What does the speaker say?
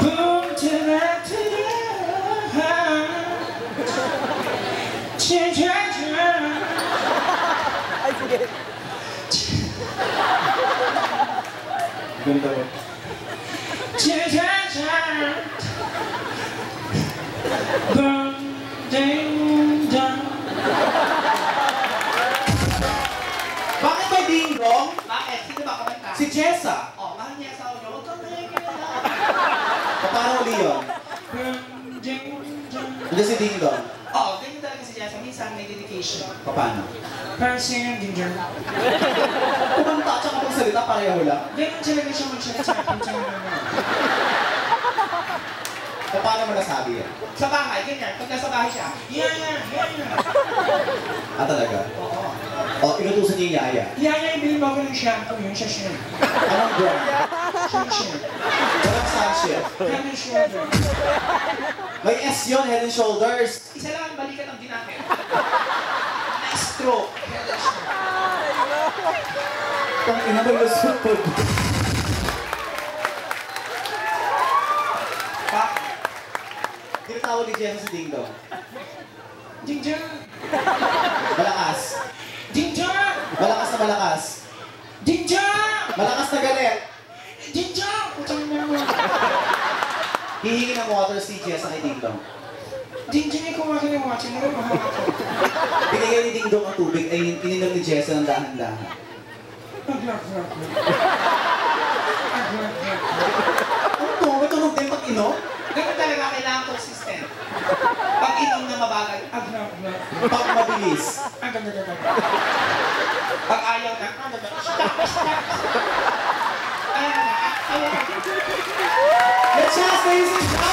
Boom to that to Ay, sige. Ganda ba? Boom, ding, dong. Bakit may ding-dong? Bakit? Sino ba kumanta? Si Jessa. Oh, mahal niya sa niyo. Huwag kang mahigit na. Paano uli yun? Boom, ding, dong. Hindi si ding-dong. Oo, ganyan talaga si Jessa. Minsan may dedication. Paano? Parang singing ding, dong. Kumanta at saka magsalita, pareho lang. Ganyan talaga siya magsalita. Paano mo nasabi yan? Sa bahay, ganyan. Pag nasa bahay siya, yeah. Ah, talaga? Oo. O, inutusan niya yung yaya. Yaya, ibili mo ako ng shampoo yun sa Shin. Anong brand? Shin. Walang sunship. Head and shoulder. May S yun, Head and Shoulders. Isa lang ang balikan ng ginamit. Na-stroke. Head and shoulder. Itong ina mo lusot po. Bakit? Tinatawag ni Jessa si Ding Dong. Ding dong. Malakas. Ding dong. Malakas na malakas. Ding dong. Malakas na galit. Ding dong. Putang na mo. Hihingi ng water si Jessa kay Ding Dong. Ding dong, ikaw akin yung watching mo. Binigay ni Ding Dong ang tubig ay ininom ni Jessa ng dahan-dahan. Ano? May tunog din pag inom? Ganun talaga kailangan consistent. Pag inom na mabagal, Pag mabilis. pag ayaw na, stop. Ayaw na. Let's just face it!